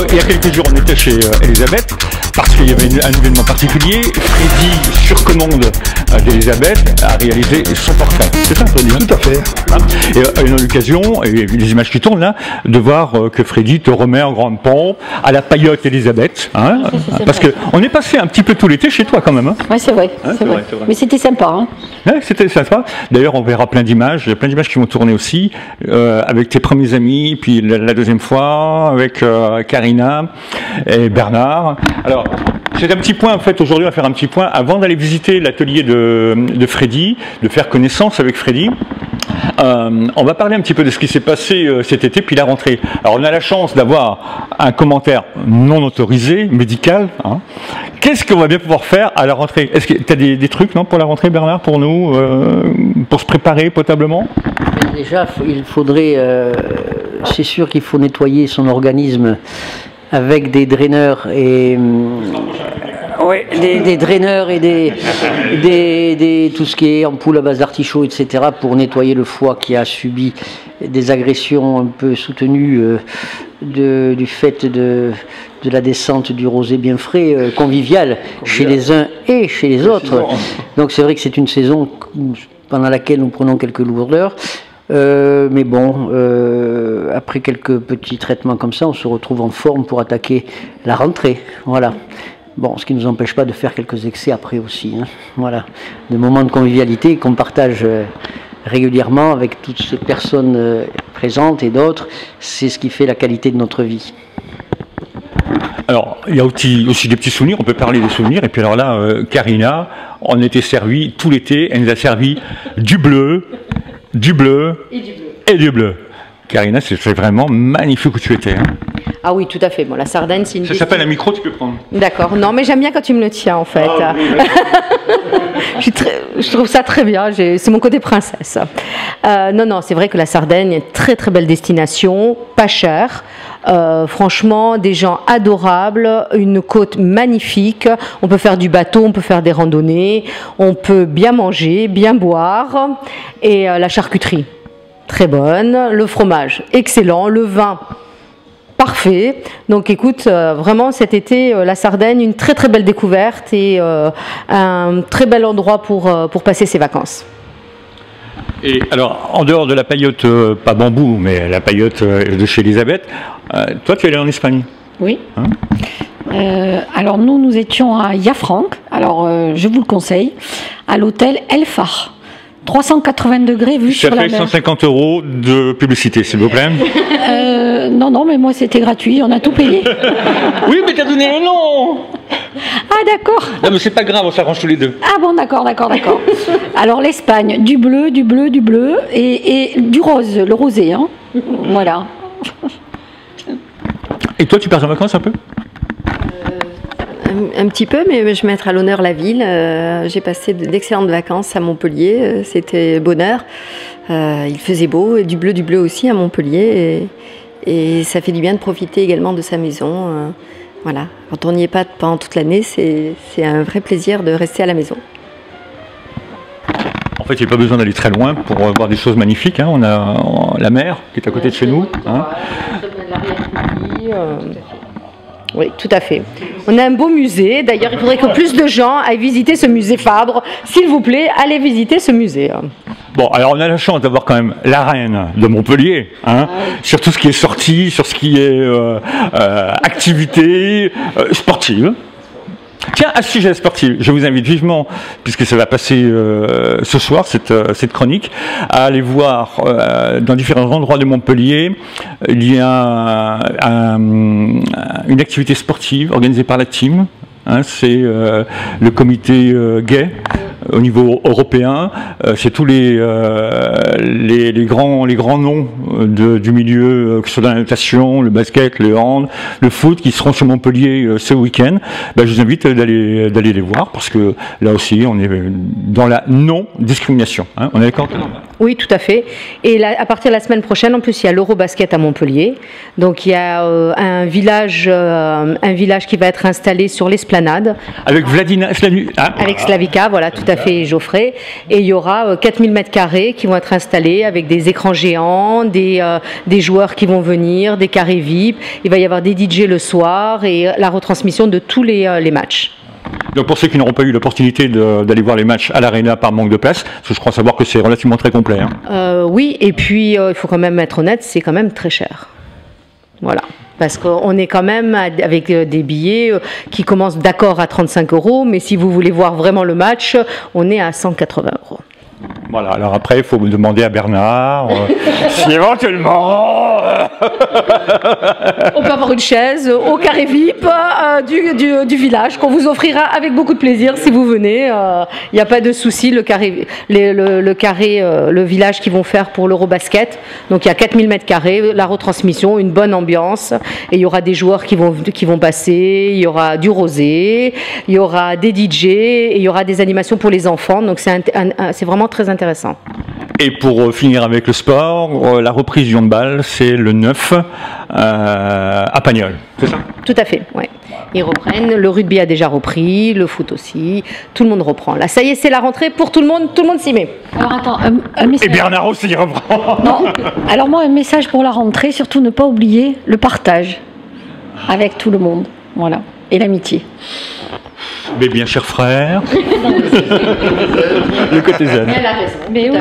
il y a quelques jours, on était chez Elisabeth, parce qu'il y avait un événement particulier. Freddy, sur commande d'Elisabeth, a réalisé son portrait. C'est ça, Freddy, hein? Tout à fait. Et on a l'occasion, et les images qui tournent là, de voir que Freddy te remet en grande pompe à la paillote Elisabeth. Hein, parce qu'on est passé un petit peu tout l'été chez toi quand même. Hein. Oui, c'est vrai, Hein, c'est vrai. Mais c'était sympa. Hein. Ouais, c'était sympa. D'ailleurs, on verra plein d'images. Il y a plein d'images qui vont tourner aussi, avec tes premiers amis, puis la deuxième fois, avec Karina et Bernard. Alors, c'est un petit point, en fait, aujourd'hui, on va faire un petit point, avant d'aller visiter l'atelier de Freddy, de faire connaissance avec Freddy. On va parler un petit peu de ce qui s'est passé cet été, puis la rentrée. Alors, on a la chance d'avoir un commentaire non autorisé, médical. Hein. Qu'est-ce qu'on va bien pouvoir faire à la rentrée? Est-ce que tu as des trucs, non, pour la rentrée, Bernard, pour nous, pour se préparer potablement? Déjà, il faudrait, c'est sûr qu'il faut nettoyer son organisme avec des draineurs et ouais, des draineurs et tout ce qui est ampoule à base d'artichaut, etc. pour nettoyer le foie qui a subi des agressions un peu soutenues du fait de la descente du rosé bien frais, convivial, chez les uns et chez les autres. Donc c'est vrai que c'est une saison pendant laquelle nous prenons quelques lourdeurs. Mais bon, après quelques petits traitements comme ça, on se retrouve en forme pour attaquer la rentrée. Voilà. Bon, ce qui ne nous empêche pas de faire quelques excès après aussi. Hein. Voilà. Des moments de convivialité qu'on partage régulièrement avec toutes ces personnes présentes et d'autres, c'est ce qui fait la qualité de notre vie. Alors, il y a aussi des petits souvenirs, on peut parler des souvenirs, et puis alors là, Karina, on était servi tout l'été, elle nous a servi du bleu et du bleu. Karina, c'est vraiment magnifique où tu étais. Hein. Ah oui, tout à fait. Bon, la Sardaigne, c'est une... Ça s'appelle un micro, tu peux prendre. D'accord. Non, mais j'aime bien quand tu me le tiens, en fait. Ah, oui, je trouve ça très bien. C'est mon côté princesse. Non, c'est vrai que la Sardaigne est une très, très belle destination, pas chère. Franchement, des gens adorables, une côte magnifique. On peut faire du bateau, on peut faire des randonnées, on peut bien manger, bien boire. Et la charcuterie, très bonne. Le fromage, excellent. Le vin, parfait. Donc écoute, vraiment cet été, la Sardaigne, une très très belle découverte et un très bel endroit pour passer ses vacances. Et alors, en dehors de la paillote, pas bambou, mais la paillote de chez Elisabeth, toi tu es allé en Espagne? Oui. Hein? Alors nous étions à Yafranc, alors je vous le conseille, à l'hôtel El Far. 380 degrés vue sur la mer. Ça fait 150 € de publicité, s'il vous plaît. Non, mais moi c'était gratuit, on a tout payé. Oui, mais t'as donné le nom. Ah d'accord. Non, mais c'est pas grave, on s'arrange tous les deux. Ah bon, d'accord. Alors l'Espagne, du bleu et du rose, le rosé, hein. Voilà. Et toi, tu pars en vacances un peu? Un petit peu, mais je vais mettre à l'honneur la ville. J'ai passé d'excellentes vacances à Montpellier. C'était bonheur. Il faisait beau, et du bleu aussi à Montpellier. Et ça fait du bien de profiter également de sa maison. Voilà. Quand on n'y est pas pendant toute l'année, c'est un vrai plaisir de rester à la maison. En fait, il n'y a pas besoin d'aller très loin pour voir des choses magnifiques. Hein. On a la mer qui est à côté de chez nous. Hein. Oui, tout à fait. On a un beau musée. D'ailleurs, il faudrait que plus de gens aillent visiter ce musée Fabre. S'il vous plaît, allez visiter ce musée. Bon, alors on a la chance d'avoir quand même la reine de Montpellier, hein, sur tout ce qui est sortie, sur ce qui est activité sportive. Tiens, à ce sujet sportif, je vous invite vivement, puisque ça va passer ce soir, cette chronique, à aller voir dans différents endroits de Montpellier. Il y a une activité sportive organisée par la team. Hein, c'est le comité gay au niveau européen. C'est tous les grands noms du milieu, que ce soit la natation, le basket, le hand, le foot, qui seront sur Montpellier ce week-end. Je vous invite d'aller les voir, parce que là aussi, on est dans la non-discrimination. Hein. On est d'accord? Oui, tout à fait. Et là, à partir de la semaine prochaine, en plus, il y a l'Eurobasket à Montpellier. Donc, il y a un village qui va être installé sur l'esplanade. Avec Vladina, avec Slavika, voilà, tout à fait, et Geoffrey. Et il y aura 4000 mètres carrés qui vont être installés avec des écrans géants, des joueurs qui vont venir, des carrés VIP. Il va y avoir des DJ le soir et la retransmission de tous les matchs. Donc pour ceux qui n'auront pas eu l'opportunité d'aller voir les matchs à l'Arena par manque de place, parce que je crois savoir que c'est relativement très complet. Hein. Oui, et puis il faut quand même être honnête, c'est quand même très cher. Voilà. Parce qu'on est quand même avec des billets qui commencent d'accord à 35 €, mais si vous voulez voir vraiment le match, on est à 180 €. Voilà, alors après, il faut demander à Bernard si éventuellement... On peut avoir une chaise au carré VIP du village qu'on vous offrira avec beaucoup de plaisir si vous venez. Il n'y a pas de souci, le village qu'ils vont faire pour l'Eurobasket. Donc il y a 4000 mètres carrés, la retransmission, une bonne ambiance. Et il y aura des joueurs qui vont passer, il y aura du rosé, il y aura des DJ, et il y aura des animations pour les enfants. Donc c'est vraiment très intéressant. Et pour finir avec le sport, la reprise du handball, c'est le 9 à Pagnol, c'est ça? Tout à fait, oui. Ils reprennent, le rugby a déjà repris, le foot aussi, tout le monde reprend. Là, ça y est, c'est la rentrée pour tout le monde s'y met. Alors attends, un message. Et Bernard aussi il reprend. Non, alors moi, un message pour la rentrée, surtout ne pas oublier le partage avec tout le monde, voilà, et l'amitié. Mais bien cher frère. Le côté zen. Elle a raison. Mais oui,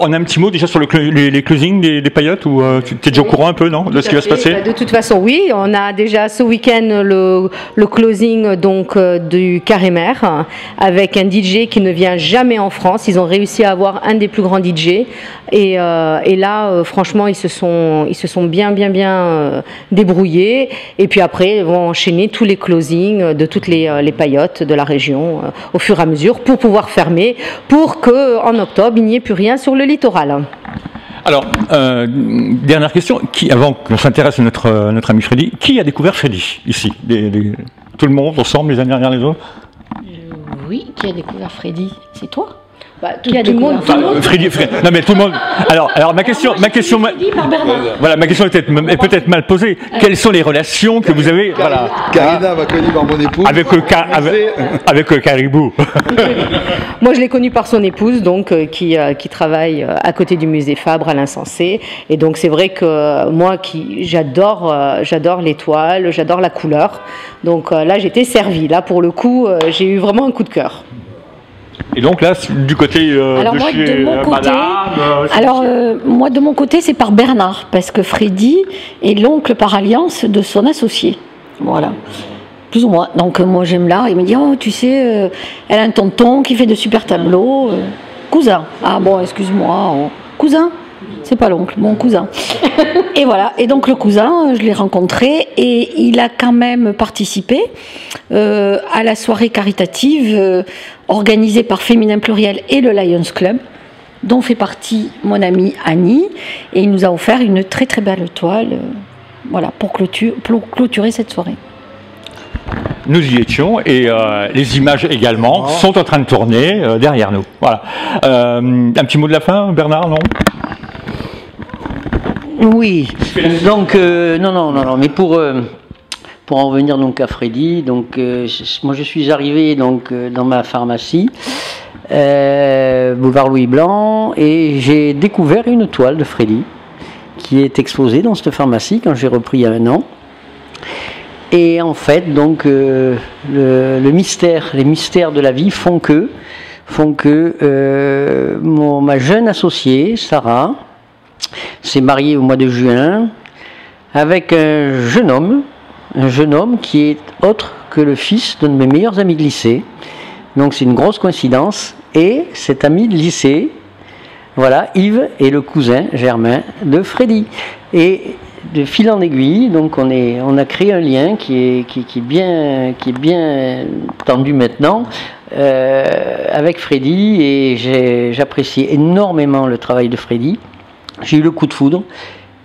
on a un petit mot déjà sur les closings des paillotes ou tu es déjà au courant un peu non, de ce qui va se passer? De toute façon, oui. On a déjà ce week-end le closing donc, du Carré Mer avec un DJ qui ne vient jamais en France. Ils ont réussi à avoir un des plus grands DJ. Et là, franchement, ils se sont bien débrouillés. Et puis après, ils vont enchaîner tous les closings de toutes les paillotes de la région au fur et à mesure pour pouvoir fermer, pour qu'en octobre, il n'y ait plus rien sur le littoral. Alors, dernière question, avant qu'on s'intéresse à notre ami Freddy, qui a découvert Freddy ici? Tout le monde, ensemble, les uns derrière les autres? oui, qui a découvert Freddy? C'est toi? Tout le monde. Freddy, non mais tout le monde. Alors ma question, voilà, ma question est peut-être mal posée. Quelles sont les relations que vous avez, voilà, Karina m'a connu par mon épouse. avec le caribou. Moi, je l'ai connu par son épouse, donc qui travaille à côté du musée Fabre à l'Insensé. Et donc c'est vrai que moi, j'adore l'étoile, j'adore la couleur. Donc là, j'étais servie. Là, pour le coup, j'ai eu vraiment un coup de cœur. Et donc là, du côté alors de moi, chez de mon côté, Madame, moi de mon côté, c'est par Bernard, parce que Freddy est l'oncle par alliance de son associé. Voilà. Plus ou moins. Donc moi j'aime l'art. Il me dit, oh tu sais, elle a un tonton qui fait de super tableaux. Cousin. Ah bon, excuse-moi. Cousin? C'est pas l'oncle, mon cousin. Et voilà. Et donc le cousin, je l'ai rencontré et il a quand même participé à la soirée caritative organisée par Féminin Pluriel et le Lions Club, dont fait partie mon amie Annie. Et il nous a offert une très très belle toile, voilà, pour clôturer cette soirée. Nous y étions et les images également sont en train de tourner derrière nous. Voilà. Un petit mot de la fin, Bernard, non? Oui, donc non, mais pour en revenir donc à Freddy, donc moi je suis arrivé donc dans ma pharmacie, boulevard Louis Blanc, et j'ai découvert une toile de Freddy qui est exposée dans cette pharmacie quand j'ai repris il y a 1 an. Et en fait, donc les mystères de la vie font que ma jeune associée Sarah s'est mariée au mois de juin avec un jeune homme qui est autre que le fils d'un de mes meilleurs amis de lycée. Donc c'est une grosse coïncidence. Et cet ami de lycée, voilà, Yves, est le cousin germain de Freddy. Et de fil en aiguille, donc on a créé un lien qui est bien tendu maintenant avec Freddy, et j'apprécie énormément le travail de Freddy. J'ai eu le coup de foudre,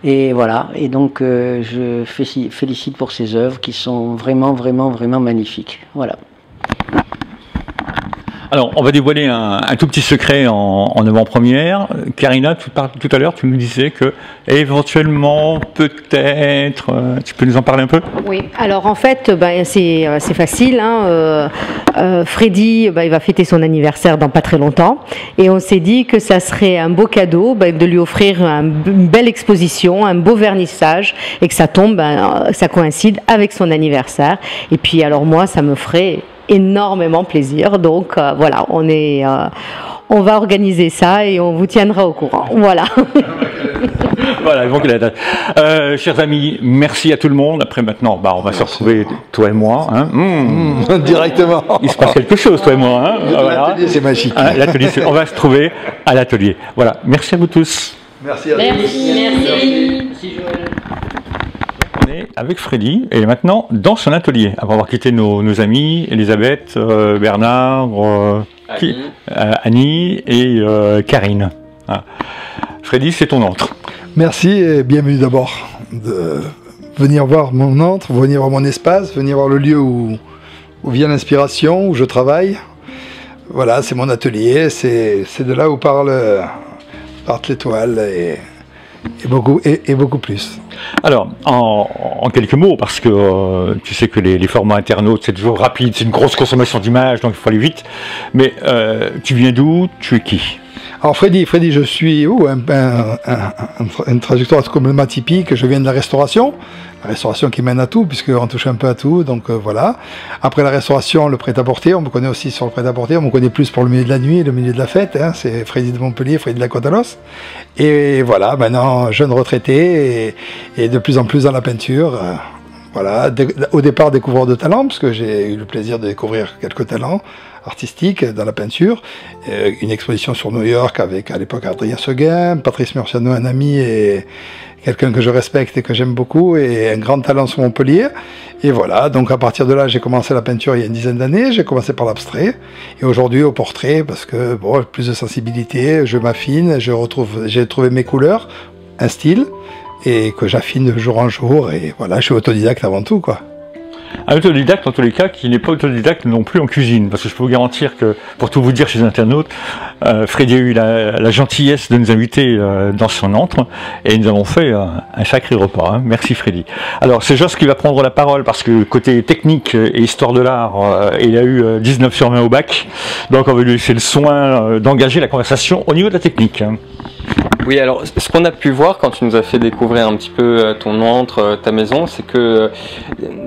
et voilà, et donc je félicite pour ses œuvres qui sont vraiment magnifiques. Voilà. Alors, on va dévoiler un tout petit secret en avant-première. Karina, tout à l'heure, tu nous disais que éventuellement, peut-être, tu peux nous en parler un peu? Oui, alors en fait, c'est facile. Freddy, il va fêter son anniversaire dans pas très longtemps, et on s'est dit que ça serait un beau cadeau de lui offrir une belle exposition, un beau vernissage, et que ça tombe, ça coïncide avec son anniversaire. Et puis alors moi, ça me ferait énormément plaisir. Donc voilà, on va organiser ça et on vous tiendra au courant. Voilà. Voilà, donc la date. Chers amis, merci à tout le monde. Après maintenant, on va se retrouver, toi et moi. Hein. Directement. Il se passe quelque chose, toi et moi. Hein. Voilà. L'atelier, c'est magique. Hein, l'atelier, on va se trouver à l'atelier. Voilà, merci à vous tous. Merci à tous. Merci. On est avec Freddy et maintenant dans son atelier. Après avoir quitté nos amis, Elisabeth, Bernard, Annie et Karine. Ah. Freddy, c'est ton antre. Merci et bienvenue d'abord de venir voir mon antre, venir voir mon espace, venir voir le lieu où vient l'inspiration, où je travaille. Voilà, c'est mon atelier, c'est de là où partent les toiles et beaucoup plus. Alors, en quelques mots, parce que tu sais que les formats internautes, c'est toujours rapide, c'est une grosse consommation d'images, donc il faut aller vite. Mais tu viens d'où? Tu es qui? Alors Freddy, je suis une trajectoire complètement atypique. Je viens de la restauration qui mène à tout, puisqu'on touche un peu à tout, donc voilà. Après la restauration, le prêt-à-porter, on me connaît aussi sur le prêt-à-porter, on me connaît plus pour le milieu de la nuit, le milieu de la fête, hein, c'est Freddy de Montpellier, Freddy de la Côte-à-l'Os. Et voilà, maintenant jeune retraité et de plus en plus dans la peinture. Voilà, au départ découvreur de talent, parce que j'ai eu le plaisir de découvrir quelques talents artistiques dans la peinture. Une exposition sur New York avec à l'époque Adrien Seguin, Patrice Murciano, un ami et quelqu'un que je respecte et que j'aime beaucoup, et un grand talent sur Montpellier. Et voilà, donc à partir de là, j'ai commencé la peinture il y a une dizaine d'années, j'ai commencé par l'abstrait, et aujourd'hui au portrait, parce que bon, plus de sensibilité, je m'affine, j'ai trouvé mes couleurs, un style, et que j'affine de jour en jour, et voilà, je suis autodidacte avant tout, quoi. Un autodidacte, en tous les cas, qui n'est pas autodidacte non plus en cuisine, parce que je peux vous garantir que, pour tout vous dire chez les internautes, Freddy a eu la gentillesse de nous inviter dans son antre, et nous avons fait un sacré repas. Hein. Merci Freddy. Alors c'est Joss qui va prendre la parole, parce que côté technique et histoire de l'art, il a eu 19 sur 20 au bac, donc on va lui laisser le soin d'engager la conversation au niveau de la technique. Hein. Oui, alors ce qu'on a pu voir quand tu nous as fait découvrir un petit peu ton antre, ta maison, c'est que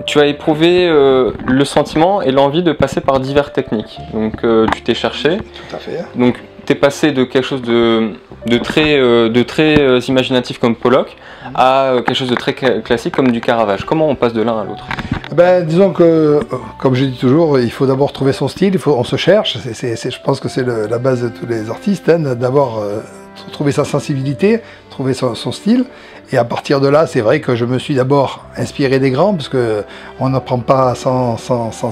tu as éprouvé le sentiment et l'envie de passer par diverses techniques. Donc tu t'es cherché. Tout à fait. Donc tu es passé de quelque chose de très imaginatif comme Pollock à quelque chose de très classique comme du Caravage. Comment on passe de l'un à l'autre? Ben, disons que, comme je dis toujours, il faut d'abord trouver son style, on se cherche, je pense que c'est la base de tous les artistes, hein, d'abord trouver sa sensibilité, trouver son style, et à partir de là, c'est vrai que je me suis d'abord inspiré des grands, parce que on n'apprend pas sans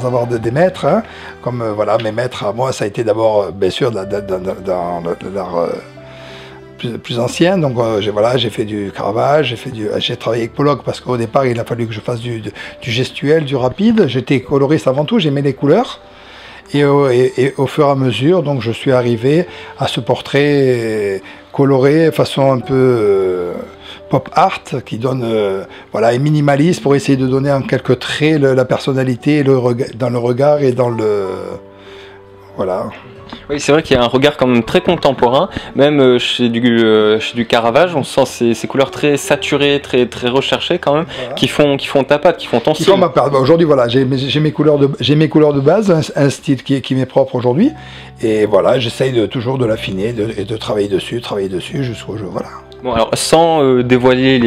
avoir des maîtres, hein, comme voilà, mes maîtres à moi, ça a été d'abord, bien sûr, dans l'art plus ancien, donc j'ai fait du Caravage, j'ai travaillé avec Pollock parce qu'au départ il a fallu que je fasse du gestuel, du rapide. J'étais coloriste avant tout, j'aimais les couleurs, et au fur et à mesure, donc je suis arrivé à ce portrait coloré façon un peu pop art, qui donne voilà, et minimaliste, pour essayer de donner en quelques traits la personnalité dans le regard et dans le voilà. Oui, c'est vrai qu'il y a un regard quand même très contemporain, même chez du Caravage, on sent ces couleurs très saturées, très recherchées quand même, voilà. qui font ta patte, qui font ton style. Aujourd'hui, voilà, j'ai mes couleurs de base, un style qui m'est propre aujourd'hui, et voilà, j'essaye toujours de l'affiner et de travailler dessus jusqu'au jeu, voilà. Bon, alors sans dévoiler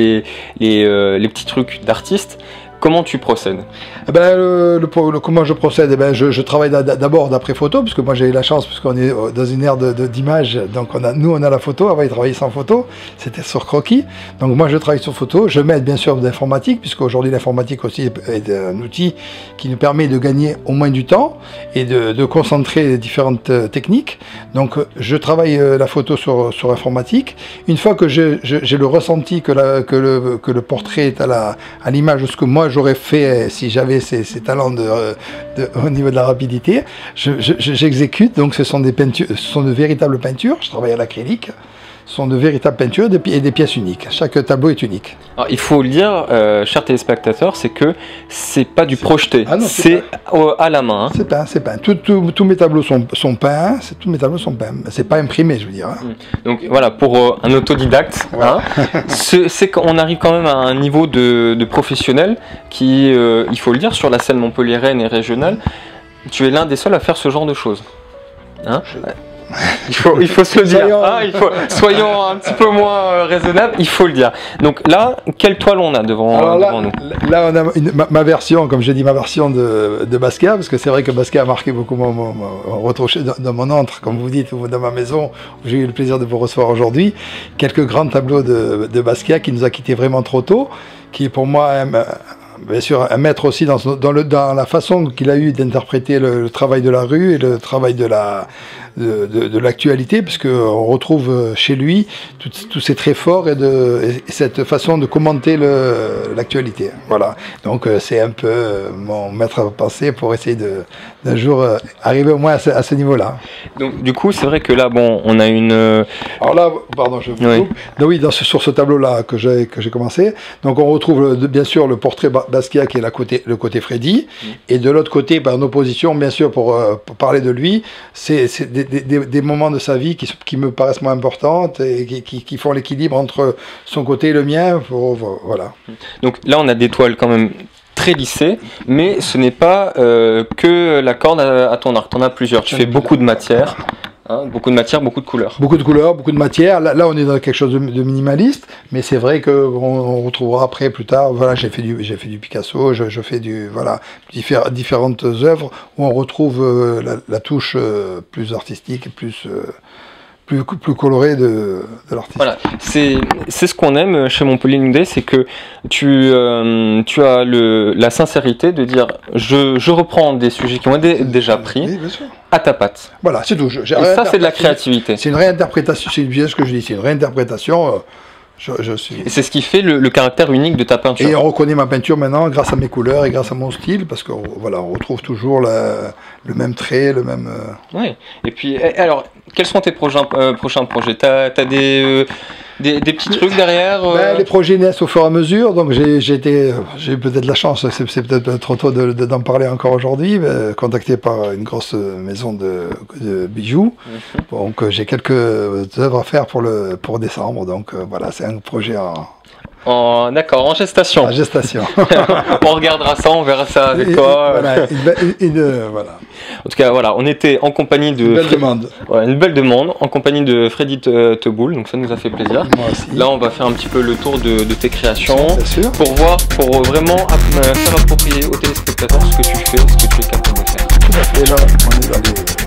les petits trucs d'artiste, comment tu procèdes? Comment je procède? Je travaille d'abord d'après photo, puisque moi j'ai eu la chance, puisqu'on est dans une ère d'image, donc nous on a la photo. Avant ils travaillaient sans photo, c'était sur croquis. Donc moi je travaille sur photo, je m'aide bien sûr d'informatique, puisque aujourd'hui l'informatique aussi est un outil qui nous permet de gagner au moins du temps et de concentrer les différentes techniques. Donc je travaille la photo sur informatique. Une fois que j'ai le ressenti que le portrait est à l'image de ce que moi j'aurais fait si j'avais ces talents au niveau de la rapidité, j'exécute. Donc ce sont des peintures, ce sont de véritables peintures. Je travaille à l'acrylique sont de véritables peintures et des pièces uniques. Chaque tableau est unique. Alors, il faut le dire, chers téléspectateurs, c'est que c'est pas du projeté, Ah non, c'est à la main. Hein. C'est peint. Tous mes tableaux sont peints. Tous mes tableaux sont peints. C'est pas imprimé, je veux dire. Hein. Donc voilà, pour un autodidacte, Voilà. hein, c'est qu'on arrive quand même à un niveau de professionnel qui, il faut le dire, sur la scène montpelliéraine et régionale, tu es l'un des seuls à faire ce genre de choses. Hein. Il faut se le dire. Soyons un petit peu moins raisonnables, il faut le dire. Donc là, quelle toile on a devant nous? Là, on a ma version, comme j'ai dit, ma version de Basquiat, parce que c'est vrai que Basquiat a marqué beaucoup mon retour dans mon antre, comme vous dites, ou dans ma maison, où j'ai eu le plaisir de vous recevoir aujourd'hui. Quelques grands tableaux de Basquiat qui nous a quittés vraiment trop tôt, qui est pour moi bien sûr un maître aussi dans la façon qu'il a eu d'interpréter le travail de la rue et le travail de l'actualité, puisque on retrouve chez lui tous ces traits forts et cette façon de commenter l'actualité. Voilà. Donc c'est un peu mon maître à penser pour essayer d'un jour arriver au moins à ce niveau-là. Donc du coup, c'est vrai que là, bon, on a une. Alors là, pardon, je vous coupe. Donc, oui, sur ce tableau-là que j'ai commencé, donc on retrouve bien sûr le portrait Basquiat qui est le côté Freddy, et de l'autre côté, en opposition, bien sûr, pour parler de lui, c'est des moments de sa vie qui me paraissent moins importantes et qui font l'équilibre entre son côté et le mien. Voilà. Donc là, on a des toiles quand même très lissées, mais ce n'est pas que la corde à ton arc. Tu en as plusieurs. Tu fais beaucoup de matière. Hein, beaucoup de matière, beaucoup de couleurs. Beaucoup de couleurs, beaucoup de matière. Là, on est dans quelque chose de minimaliste, mais c'est vrai qu'on retrouvera après, plus tard. Voilà, j'ai fait du Picasso, je fais différentes œuvres où on retrouve la touche plus artistique, plus colorée de l'artiste. Voilà, c'est ce qu'on aime chez Montpellier New Day, c'est que tu as la sincérité de dire je reprends des sujets qui ont été déjà pris. Oui, bien sûr. À ta patte. Voilà, c'est tout. Et ça, c'est de la créativité. C'est une réinterprétation, c'est bien ce que je dis, c'est une réinterprétation. Et c'est ce qui fait le caractère unique de ta peinture. Et on reconnaît ma peinture maintenant grâce à mes couleurs et grâce à mon style, parce que voilà, on retrouve toujours le même trait, le même. Oui. Et puis, alors, quels sont tes prochains projets? T'as des petits trucs derrière Les projets naissent au fur et à mesure, donc j'ai peut-être la chance, c'est peut-être trop tôt d'en parler encore aujourd'hui, contacté par une grosse maison de bijoux. Donc j'ai quelques œuvres à faire pour décembre, donc voilà, c'est un projet D'accord, en gestation. En gestation. On regardera ça, on verra ça avec toi. Voilà, voilà. En tout cas, voilà, on était en compagnie de... Une belle demande. Ouais, une belle demande, en compagnie de Freddy Teboul, donc ça nous a fait plaisir. Moi aussi. Là, on va faire un petit peu le tour de tes créations, sûr. pour vraiment faire approprier aux téléspectateurs ce que tu fais, ce que tu es capable de faire. Tout à fait, là, on est dans les...